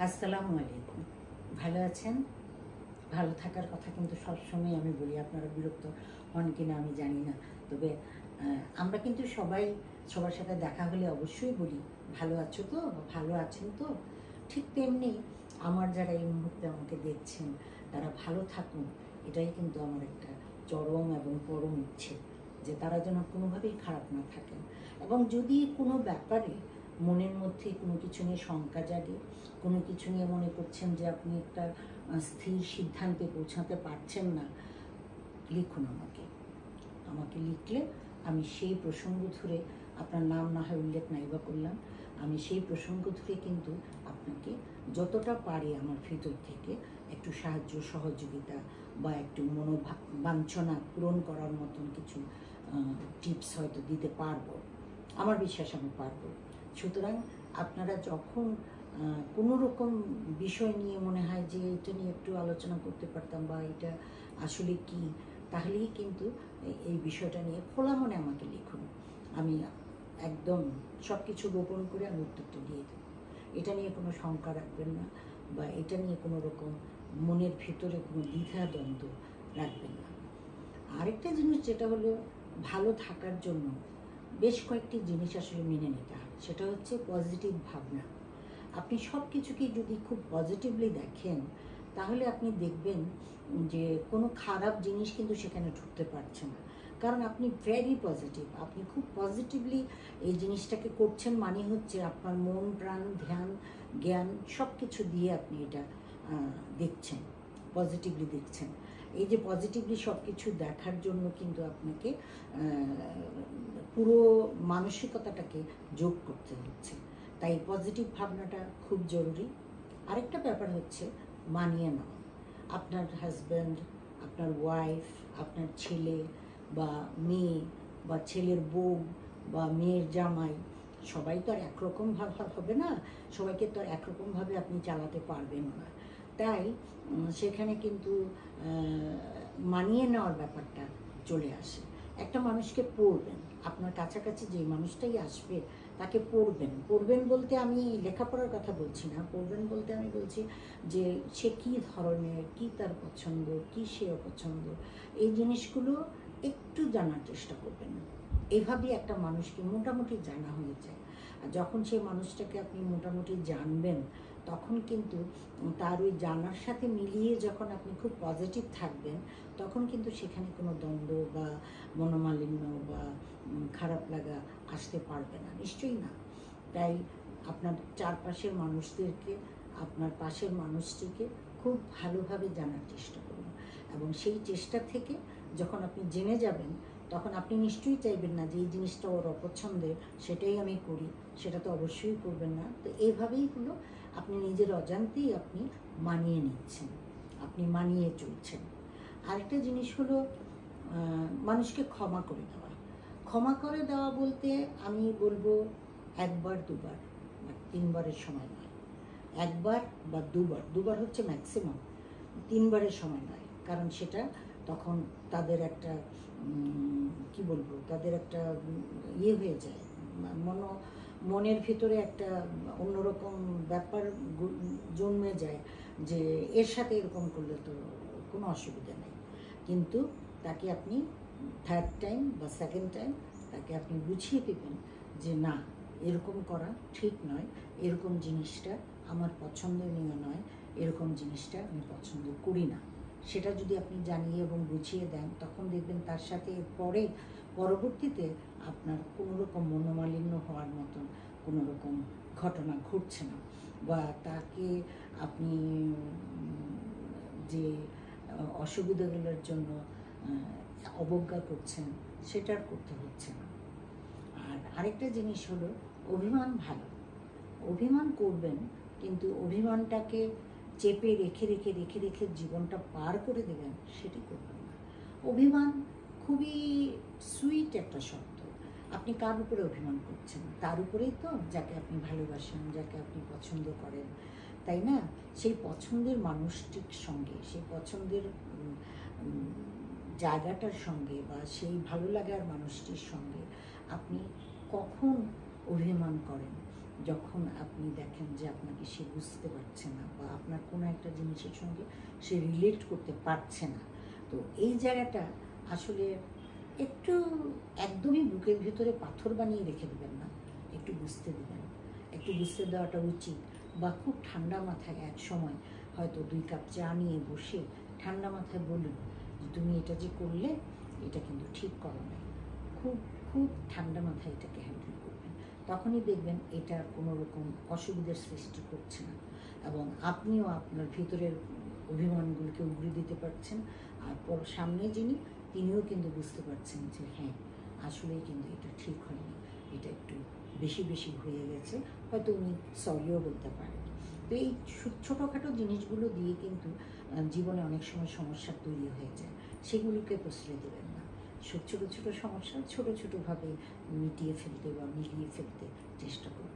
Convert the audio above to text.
আসসালামু আলাইকুম। ভালো আছেন? ভালো থাকার কথা কিন্তু সবসময় আমি বলি, আপনারা বিরক্ত হন কিনা আমি জানি না। তবে আমরা কিন্তু সবাই সবার সাথে দেখা হলে অবশ্যই বলি, ভালো আছো তো? ভালো আছেন তো? ঠিক তেমনি আমার যারা এই মুহূর্তে আমাকে দেখছেন তারা ভালো থাকুন, এটাই কিন্তু আমার একটা চরম এবং পরম ইচ্ছে, যে তারা যেন কোনোভাবেই খারাপ না থাকেন। এবং যদি কোনো ব্যাপারে মনের মধ্যে কোনো কিছু নিয়ে শঙ্কা জাগে, কোনো কিছু নিয়ে মনে করছেন যে আপনি একটা স্থির সিদ্ধান্তে পৌঁছাতে পারছেন না, লিখুন আমাকে। আমাকে লিখলে আমি সেই প্রসঙ্গ ধরে, আপনার নাম না হয় উল্লেখ নাইবা করলাম, আমি সেই প্রসঙ্গ ধরে কিন্তু আপনাকে যতটা পারি আমার ভিতর থেকে একটু সাহায্য সহযোগিতা বা একটু মনোবাঞ্ছনা পূরণ করার মতন কিছু টিপস হয়তো দিতে পারবো। আমার বিশ্বাস আমি পারবো। সুতরাং আপনারা যখন কোনো রকম বিষয় নিয়ে মনে হয় যে এটা নিয়ে একটু আলোচনা করতে পারতাম বা এটা আসলে কি, তাহলেই কিন্তু এই বিষয়টা নিয়ে খোলা মনে আমাকে লিখুন। আমি একদম সব কিছু গোপন করে আমি উত্তরটা দিয়ে দেবো। এটা নিয়ে কোনো শঙ্কা রাখবেন না, বা এটা নিয়ে কোনো রকম মনের ভিতরে কোনো দ্বিধা দ্বন্দ্ব রাখবেন না। আরেকটা জিনিস যেটা হলো, ভালো থাকার জন্য বেশ কয়েকটি জিনিস আসলে মেনে নিতে হয়। সেটা হচ্ছে পজিটিভ ভাবনা। আপনি সব কিছুকেই যদি খুব পজিটিভলি দেখেন, তাহলে আপনি দেখবেন যে কোনো খারাপ জিনিস কিন্তু সেখানে ঢুকতে পারছে না। কারণ আপনি ভেরি পজিটিভ, আপনি খুব পজিটিভলি এই জিনিসটাকে করছেন, মানে হচ্ছে আপনার মন প্রাণ ধ্যান জ্ঞান সব কিছু দিয়ে আপনি এটা দেখছেন, পজিটিভলি দেখছেন। এই যে পজিটিভলি সব কিছু দেখার জন্য কিন্তু আপনাকে পুরো মানসিকতাটাকে যোগ করতে হচ্ছে। তাই পজিটিভ ভাবনাটা খুব জরুরি। আরেকটা ব্যাপার হচ্ছে মানিয়ে নেওয়া। আপনার হাজব্যান্ড, আপনার ওয়াইফ, আপনার ছেলে বা মেয়ে, বা ছেলের বউ বা মেয়ের জামাই, সবাই তো আর একরকম হবে না, সবাইকে তো আর একরকমভাবে আপনি চালাতে পারবেন না। তাই সেখানে কিন্তু মানিয়ে নেওয়ার ব্যাপারটা চলে আসে। একটা মানুষকে পড়বেন, আপনার কাছাকাছি যে মানুষটাই আসবে তাকে পড়বেন বলতে আমি লেখাপড়ার কথা বলছি না। পড়বেন বলতে আমি বলছি যে সে কী ধরনের, কী তার পছন্দ, কী সে অপছন্দ, এই জিনিসগুলো একটু জানার চেষ্টা করবেন। এভাবেই একটা মানুষকে মোটামুটি জানা হয়ে যায়। আর যখন সেই মানুষটাকে আপনি মোটামুটি জানবেন, তখন কিন্তু তার ওই জানার সাথে মিলিয়ে যখন আপনি খুব পজিটিভ থাকবেন, তখন কিন্তু সেখানে কোনো দ্বন্দ্ব বা মনোমালিন্য বা খারাপ লাগা আসতে পারবে না, নিশ্চয়ই না। তাই আপনার চারপাশের মানুষদেরকে, আপনার পাশের মানুষটিকে খুব ভালোভাবে জানার চেষ্টা করুন। এবং সেই চেষ্টা থেকে যখন আপনি জেনে যাবেন, তখন আপনি নিশ্চয়ই চাইবেন না যে এই জিনিসটা ওর অপছন্দের, সেটাই আমি করি, সেটা তো অবশ্যই করবেন না। তো এইভাবেই হলো আপনি নিজের অজান্তেই আপনি মানিয়ে নিচ্ছেন, আপনি মানিয়ে চলছেন। আরেকটা জিনিস হলো মানুষকে ক্ষমা করে দেওয়া। ক্ষমা করে দেওয়া বলতে আমি বলবো একবার দুবার, তিনবারের সময় নয়। একবার বা দুবার হচ্ছে ম্যাক্সিমাম, তিনবারের সময় নয়। কারণ সেটা তখন তাদের একটা কি বলবো, তাদের একটা ইয়ে হয়ে যায়, মনের ভিতরে একটা অন্যরকম ব্যাপার জন্মে যায় যে এর সাথে এরকম করলে তো কোনো অসুবিধা নেই। কিন্তু তাকে আপনি থার্ড টাইম বা সেকেন্ড টাইম তাকে আপনি বুঝিয়ে দেবেন যে না, এরকম করা ঠিক নয়, এরকম জিনিসটা আমার পছন্দনীয় নয়, এরকম জিনিসটা আমি পছন্দ করি না। সেটা যদি আপনি জানিয়ে এবং বুঝিয়ে দেন, তখন দেখবেন তার সাথে পরবর্তীতে আপনার কোনো রকম মনোমালিন্য হওয়ার মতন কোনো রকম ঘটনা ঘটছে না, বা তাকে আপনি যে অসুবিধাগুলোর জন্য অবজ্ঞা করছেন সেটার করতে হচ্ছে না। আর আরেকটা জিনিস হলো, অভিমান ভালো, অভিমান করবেন, কিন্তু অভিমানটাকে চেপে রেখে রেখে রেখে রেখে জীবনটা পার করে দেবেন, সেটি করবেন না। অভিমান খুবই সুইট একটা শব্দ। আপনি কার উপরে অভিমান করছেন? তার উপরেই তো, যাকে আপনি ভালোবাসেন, যাকে আপনি পছন্দ করেন, তাই না? সেই পছন্দের মানুষটির সঙ্গে, সেই পছন্দের জায়গাটার সঙ্গে বা সেই ভালো লাগার মানুষটির সঙ্গে আপনি কখন অভিমান করেন? যখন আপনি দেখেন যে আপনাকে সে বুঝতে পারছে না বা আপনার কোনো একটা জিনিসের সঙ্গে সে রিলেট করতে পারছে না, তো এই জায়গাটা আসলে একটু একদমই বুকের ভেতরে পাথর বানিয়ে রেখে দেবেন না, একটু বুঝতে দেবেন, একটু বুঝতে দেওয়াটা উচিত। বা খুব ঠান্ডা মাথায় এক সময় হয়তো 2 কাপ চা নিয়ে বসে ঠান্ডা মাথায় বলুন যে তুমি এটা যে করলে এটা কিন্তু ঠিক করো না, খুব খুব ঠান্ডা মাথায় এটাকে হ্যান্ডেল করবেন। তখনই দেখবেন এটা কোনো রকম অসুবিধার সৃষ্টি করছে না, এবং আপনিও আপনার ভিতরের অভিমানগুলোকে উগড়ে দিতে পারছেন। আর সামনে যিনি, তিনিও কিন্তু বুঝতে পারছেন যে হ্যাঁ, আসলেই কিন্তু এটা ঠিক হয়নি, এটা একটু বেশি বেশি হয়ে গেছে, হয়তো উনি সরিও বলতে পারেন। তো এই ছোটোখাটো জিনিসগুলো দিয়ে কিন্তু জীবনে অনেক সময় সমস্যা তৈরি হয়ে যায়, সেগুলোকে প্রশ্রয় দেবেন না। ছোটো ছোটো সমস্যা ছোটো ছোটোভাবে মিটিয়ে ফেলতে বা মিলিয়ে ফেলতে চেষ্টা করবেন।